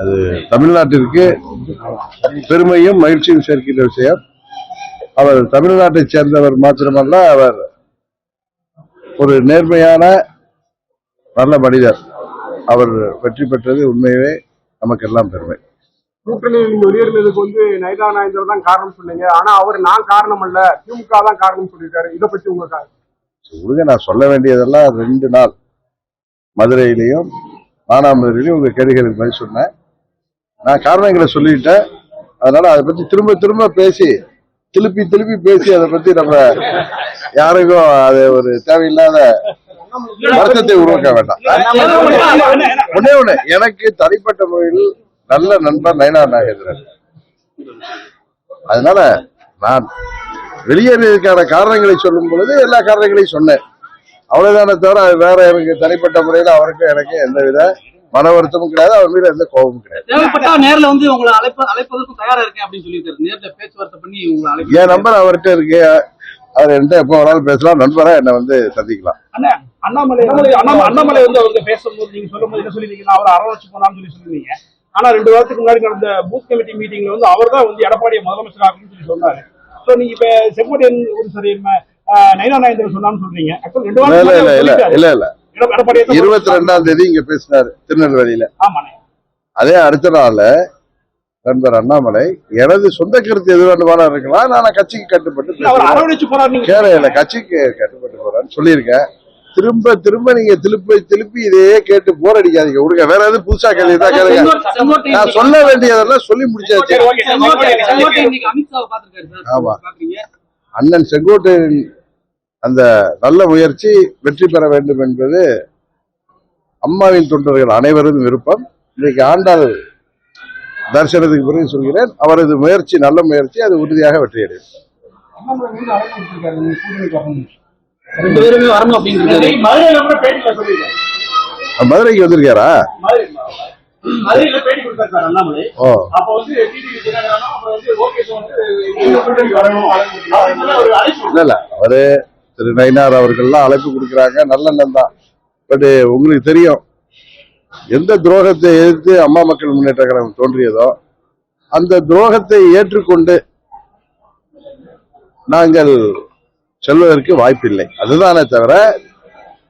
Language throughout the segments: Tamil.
அது தமிழ்நாட்டிற்கு பெருமையும் மகிழ்ச்சியும் சேர்க்கின்ற விஷயம். அவர் தமிழ்நாட்டை சேர்ந்தவர் மாத்திரமல்ல, அவர் ஒரு நேர்மையான நல்ல மனிதர். அவர் வெற்றி பெற்றது உண்மையே நமக்கெல்லாம் பெருமை. கூட்டணியில் நீங்க வெளியேறினதுக்கு நயினா நாகேந்திரன் தான் காரணம் சொன்னீங்க. ஆனா அவர் நான் காரணம் அல்ல, திமுக தான் காரணம் சொல்லியிருக்காரு. இதை பத்தி உங்க நான் சொல்ல வேண்டியதெல்லாம் 2 நாள் மதுரையிலையும் மானாமதுரையிலையும் உங்க கேள்விகளுக்கு பதில் சொன்னேன். நான் காரணங்களை சொல்லிட்டேன். அதனால அதை பத்தி திரும்ப திரும்ப பேசி திருப்பி பேசி அதை பத்தி நம்ம யாருக்கும் அது ஒரு தேவையில்லாத வருத்தத்தை உருவாக்க வேண்டாம். ஒண்ணு எனக்கு தனிப்பட்ட முறையில் நல்ல நண்பர் நயினா நாகேந்திரன். அதனால நான் வெளியேறியதற்கான காரணங்களை சொல்லும் பொழுது எல்லா காரணங்களையும் சொன்னேன். அவ்வளவுதானே தவிர வேற எனக்கு தனிப்பட்ட முறையில் அவருக்கு எனக்கு எந்தவித மன வருத்தமும் கிடையாது, அவர் மீது எந்த கோபமும் கிடையாது. என் நம்பர் அவர்கிட்ட இருக்கு. அவர் என்கிட்ட எப்ப வேணாலும் பேசலாம். நண்பரா என்ன சந்திக்கலாம். அண்ணாமலை அவங்க பேசும்போது நீங்க சொல்லும் போது என்ன சொல்லிருக்கீங்க, அவர் அரவணைச்சு போனான்னு சொல்லிருந்தீங்க. ஆனா 2 வாரத்துக்கு முன்னாடி நடந்த பூத் கமிட்டி மீட்டிங்ல அவர் தான் எடப்பாடியை முதலமைச்சர் ஆகணும்னு சொல்லி சொன்னாரு. சோ நீங்க இப்ப செங்கோட்டையன் சரி நயினா நாகேந்திரன் சொன்னான்னு சொல்றீங்க. இல்ல 22ஆம் தேதி இங்க பேசினாரு திருநெல்வேலியில. அதே அடுத்த நாள் நண்பர் அண்ணாமலை எனது சொந்த கருத்து எது வேண்டுமானாலும் இருக்கலாம், நான் கட்சிக்கு கட்டுப்பட்டு கட்சிக்கு கட்டுப்பட்டு போறான்னு சொல்லியிருக்கேன். திரும்ப நீங்க திருப்பி இதையே கேட்டு போர் அடிக்காதீங்க. விடுங்க, வேற எதுவும் புதுசா கேள்வி தான் கேளுங்க. நான் சொல்ல வேண்டியதெல்லாம் சொல்லி முடிச்சாச்சு. ஆமா, அண்ணன் செங்கோட்டையன் அந்த நல்ல முயற்சி வெற்றி பெற வேண்டும் என்பது அம்மாவின் தொண்டர்கள் அனைவரும் விருப்பம். இன்னைக்கு ஆண்டாள் தரிசனத்துக்கு பிறகு சொல்கிறேன், அவரது முயற்சி நல்ல முயற்சி, அது உறுதியாக வெற்றியடையும். மதுரைக்கு வந்திருக்காரா? இல்ல அவரு திரு நயினார் அவர்கள்லாம் அழைப்பு கொடுக்குறாங்க, நல்ல தான். பட் உங்களுக்கு தெரியும், எந்த துரோகத்தை எதிர்த்து அம்மா மக்கள் முன்னேற்ற கழகம் தோன்றியதோ அந்த துரோகத்தை ஏற்றுக்கொண்டு நாங்கள் செல்வதற்கு வாய்ப்பில்லை. அதுதானே தவிர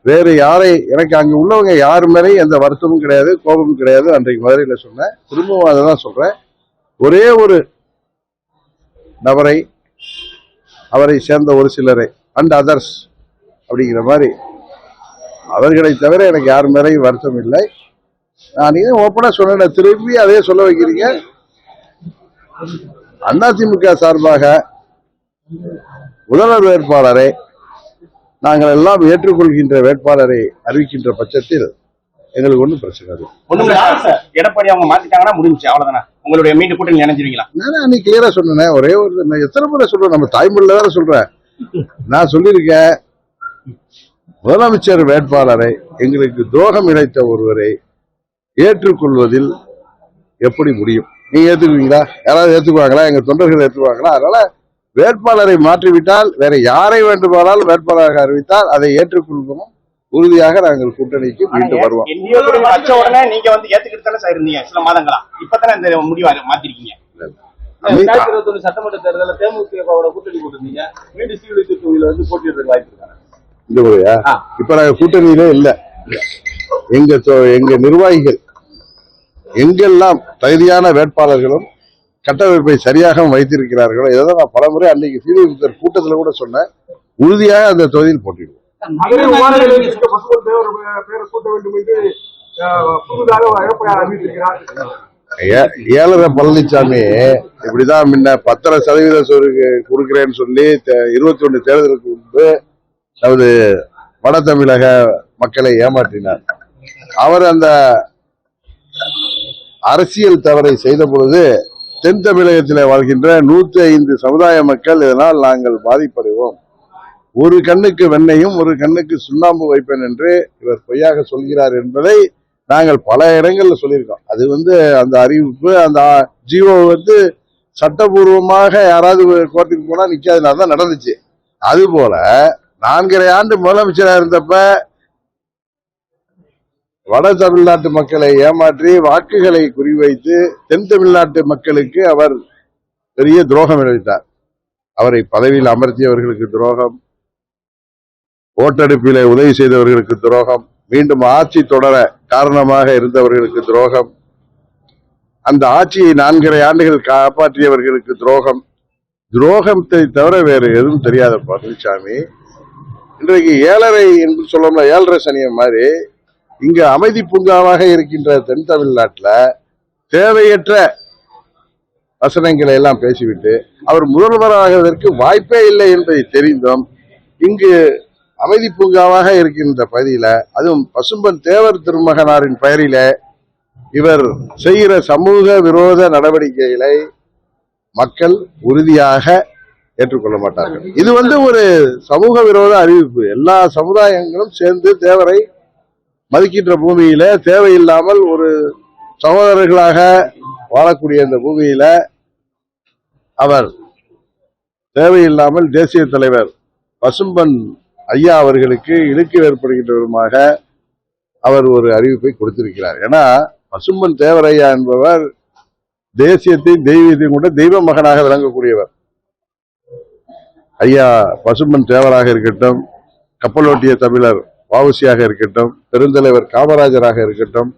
வேறு யாரை, எனக்கு அங்க உள்ளவங்க யாரு மேலேயும் எந்த வருத்தமும் கிடையாது, கோபமும் கிடையாது. அன்றைக்கு மதுரையில சொன்னேன், திரும்பவும் அதை தான் சொல்றேன். ஒரே ஒரு நபரை, அவரை சேர்ந்த ஒரு சிலரை, அண்ட் அதர்ஸ் அப்படிங்கிற மாதிரி, அவர்களை தவிர எனக்கு யார் மேலேயும் வருத்தம் இல்லை. நான் ஓப்பனா சொன்னேன், திரும்பி அதே சொல்ல வைக்கிறீங்க. அதிமுக சார்பாக முதல்வர் வேட்பாளரை நாங்கள் எல்லாம் ஏற்றுக்கொள்கின்ற வேட்பாளரை அறிவிக்கின்ற பட்சத்தில் எங்களுக்கு ஒன்றும் பிரச்சனை இல்லை. எடப்பாடி அவங்க மாத்திட்டாங்கன்னா முடிஞ்சு, அவ்வளவுதானே. உங்களுடைய மீண்டும் கூட்டணி நினைஞ்சிருவீங்களா? நான் அன்னைக்கு கிளியரா சொன்னேன். ஒரே ஒரு எத்தனை முறை சொல்றேன், நம்ம தாய்மொழியில தானே சொல்றேன். நான் சொல்லியிருக்கேன், முதலமைச்சர் வேட்பாளரை, எங்களுக்கு துரோகம் இழைத்த ஒருவரை ஏற்றுக்கொள்வதில் எப்படி முடியும்? நீங்க ஏத்துக்குவீங்களா? யாராவது ஏத்துக்குவாங்களா? எங்க தொண்டர்கள் ஏற்றுக்குவாங்களா? அதனால வேட்பாளரை மாற்றிவிட்டால், வேற யாரை வேண்டுமானாலும் வேட்பாளராக அறிவித்தால் அதை ஏற்றுக்கொள்வோம். உறுதியாக நாங்கள் கூட்டணிக்கு மீண்டும் வருவோம். நீங்க ஏத்துக்கிட்டு இருந்தீங்க சில மாதங்களா, இப்பதானே இந்த முடிவை மாத்திருக்கீங்க. சட்டமன்ற தேர்தலில் தேமுதிகவோட கூட்டணி போட்டிருந்தீங்க, மீண்டும் சீர்திருத்த தொகுதியில போட்டியிடுறதுக்கு வாய்ப்பு இருக்காங்க இந்த முறையா? இப்ப நாங்க கூட்டணியிலே இல்ல. எங்க நிர்வாகிகள் எங்கெல்லாம் தகுதியான வேட்பாளர்களும் கட்டமைப்பை சரியாக வைத்திருக்கிறார்களோ, இதை நான் பலமுறை அன்னைக்கு சீர்திருத்த கூட்டத்துல கூட சொன்னேன், உறுதியாக அந்த தொகுதியில் போட்டிடுவோம். ஏழரை பழனிசாமி இப்படிதான் முன்ன 10% கொடுக்கிறேன்னு சொல்லி 21 தேர்தலுக்கு முன்பு நமது வட தமிழக மக்களை ஏமாற்றினார். அவர் அந்த அரசியல் தவறை செய்த பொழுது தென் தமிழகத்தில் வாழ்கின்ற 105 சமுதாய மக்கள் இதனால் நாங்கள் பாதிப்படைவோம், ஒரு கண்ணுக்கு வெண்ணையும் ஒரு கண்ணுக்கு சுண்ணாம்பு வைப்பேன் என்று இவர் பொய்யாக சொல்கிறார் என்பதை நாங்கள் பல இடங்கள்ல சொல்லியிருக்கோம். அது அந்த அறிவிப்பு, அந்த ஜியோ சட்டபூர்வமாக யாராவது கோர்ட்டுக்கு போனா நிக்காதனால தான் நடந்துச்சு. அது போல 4.5 ஆண்டு முதலமைச்சராக இருந்தப்ப வட தமிழ்நாட்டு மக்களை ஏமாற்றி வாக்குகளை குறிவைத்து தென் தமிழ்நாட்டு மக்களுக்கு அவர் பெரிய துரோகம் இழைத்தார். அவரை பதவியில் அமர்த்தியவர்களுக்கு துரோகம், ஓட்டெடுப்பிலே உதவி செய்தவர்களுக்கு துரோகம், மீண்டும் ஆட்சி தொடர காரணமாக இருந்தவர்களுக்கு துரோகம், அந்த ஆட்சியை 4.5 ஆண்டுகள் காப்பாற்றியவர்களுக்கு துரோகம். துரோகத்தை தவிர வேறு எதுவும் தெரியாத பழனிசாமி இன்றைக்கு 7.5 என்று சொல்லணும், 7.5 சனியம் மாதிரி இங்கு அமைதி பூங்காவாக இருக்கின்ற தென் தமிழ்நாட்டில் தேவையற்ற வசனங்களை எல்லாம் பேசிவிட்டு அவர் முதல்வராவதற்கு வாய்ப்பே இல்லை என்பதை தெரிந்தும் இங்கு அமைதி பூங்காவாக இருக்கின்ற பகுதியில, அதுவும் பசும்பன் தேவர் திருமகனாரின் பெயரில இவர் செய்கிற சமூக விரோத நடவடிக்கைகளை மக்கள் உறுதியாக ஏற்றுக்கொள்ள மாட்டார்கள். இது ஒரு சமூக விரோத அறிவிப்பு. எல்லா சமுதாயங்களும் சேர்ந்து தேவரை மதிக்கின்ற பூமியில தேவையில்லாமல் ஒரு சகோதரர்களாக வாழக்கூடிய இந்த பூமியில அவர் தேவையில்லாமல் தேசிய தலைவர் பசும்பன் ஐயா அவர்களுக்கு இழுக்கு ஏற்படுகின்ற விதமாக அவர் ஒரு அறிவிப்பை கொடுத்திருக்கிறார். ஏன்னா பசும்பன் தேவரையா என்பவர் தேசியத்தை தெய்வீகத்தையும் கூட தெய்வ மகனாக விளங்கக்கூடியவர். ஐயா பசும்பன் தேவராக இருக்கட்டும், கப்பலோட்டிய தமிழர் வஉசியாக இருக்கட்டும், பெருந்தலைவர் காமராஜராக இருக்கட்டும்,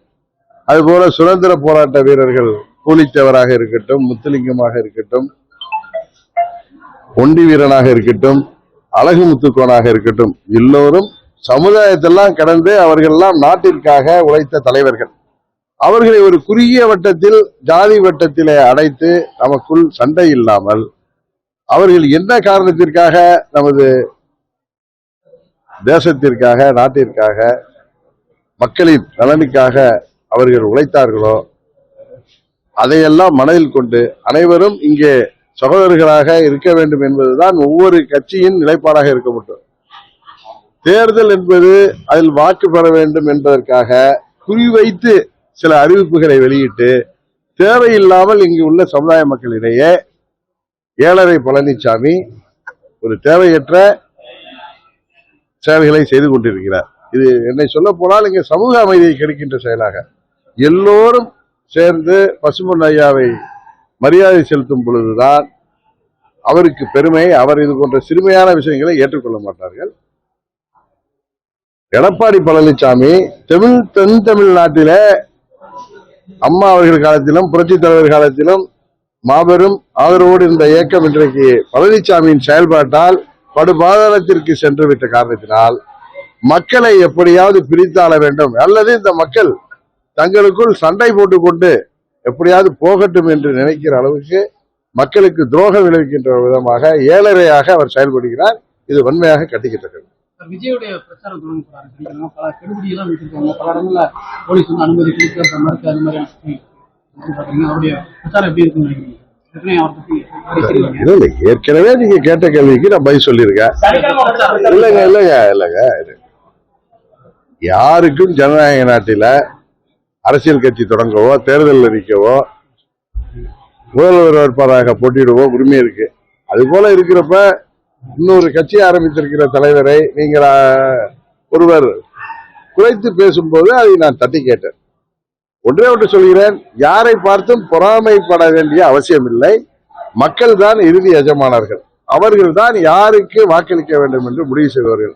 அதுபோல சுதந்திர போராட்ட வீரர்கள் கூலித்தேவராக இருக்கட்டும், முத்துலிங்கமாக இருக்கட்டும், ஒண்டி வீரனாக இருக்கட்டும், அழகு முத்துக்கோனாக இருக்கட்டும், எல்லோரும் சமுதாயத்தெல்லாம் கடந்து அவர்கள் எல்லாம் நாட்டிற்காக உழைத்த தலைவர்கள். அவர்களை ஒரு குறுகிய வட்டத்தில் ஜாதி வட்டத்திலே அடைத்து நமக்குள் சண்டை இல்லாமல் அவர்கள் என்ன காரணத்திற்காக நமது தேசத்திற்காக, நாட்டிற்காக, மக்களின் நலனுக்காக அவர்கள் உழைத்தார்களோ அதையெல்லாம் மனதில் கொண்டு அனைவரும் இங்கே சகோதரர்களாக இருக்க வேண்டும் என்பதுதான் ஒவ்வொரு கட்சியின் நிலைப்பாடாக இருக்க முடியும். தேர்தல் என்பது அதில் வாக்கு பெற வேண்டும் என்பதற்காக குறிவைத்து சில அறிவிப்புகளை வெளியிட்டு தேவையில்லாமல் இங்கு உள்ள சமுதாய மக்களிடையே 7.5 பழனிசாமி ஒரு தேவையற்ற சேவைகளை செய்து கொண்டிருக்கிறார். இது என்னை சொல்ல போனால் இங்கே சமூக அமைதியை கெடுக்கின்ற செயலாக எல்லோரும் சேர்ந்து பசும்பொன் ஐயாவை மரியாதை செலுத்தும் பொழுதுதான் அவருக்கு பெருமை. அவர் இது போன்ற சிறுமையான விஷயங்களை ஏற்றுக்கொள்ள மாட்டார்கள். எடப்பாடி பழனிசாமி தென் தமிழ்நாட்டில அம்மா அவர்கள் காலத்திலும் புரட்சி தலைவர் காலத்திலும் மாபெரும் ஆதரவோடு இருந்த இயக்கம் இன்றைக்கு பழனிசாமியின் செயல்பாட்டால் படுபாதாளத்திற்கு சென்று விட்ட காரணத்தினால் மக்களை எப்படியாவது பிரித்தாள வேண்டும், அல்லது இந்த மக்கள் தங்களுக்குள் சண்டை போட்டுக்கொண்டு எப்படியாவது போகட்டும் என்று நினைக்கிற அளவுக்கு மக்களுக்கு துரோகம் விளைவிக்கின்ற விதமாக 7.5ஆக அவர் செயல்படுகிறார். இது வன்மையாக கண்டிக்கத்தக்கது. விஜயுடைய பிரச்சாரம் தொடங்க பல கெடுபிடியெல்லாம் வச்சிருக்காங்க. பல இடங்கள்ல போலீஸ் அனுமதி கொடுக்க மறுக்க அது மாதிரி அவருடைய பிரச்சாரம் எப்படி இருக்குன்னு ஏற்கனவே நீங்க கேட்ட கேள்விக்கு நான் பதில் சொல்லியிருக்கேன். இல்லைங்க யாருக்கும் ஜனநாயக நாட்டில அரசியல் கட்சி தொடங்கவோ தேர்தல் அறிக்கவோ முதல்வர் வேட்பாளராக போட்டியிடவோ உரிமை இருக்கு. அது போல இருக்கிறப்ப இன்னொரு கட்சி ஆரம்பித்திருக்கிற தலைவரை நீங்கள் ஒருவர் குறைத்து பேசும்போது அதை நான் தட்டி கேட்டேன். ஒன்றே ஒன்று சொல்கிறேன், யாரை பார்த்தும் பொறாமைப்பட வேண்டிய அவசியம் இல்லை. மக்கள் தான் இறுதி எஜமானர்கள். அவர்கள் தான் யாருக்கு வாக்களிக்க வேண்டும் என்று முடிவு செய்வார்கள்.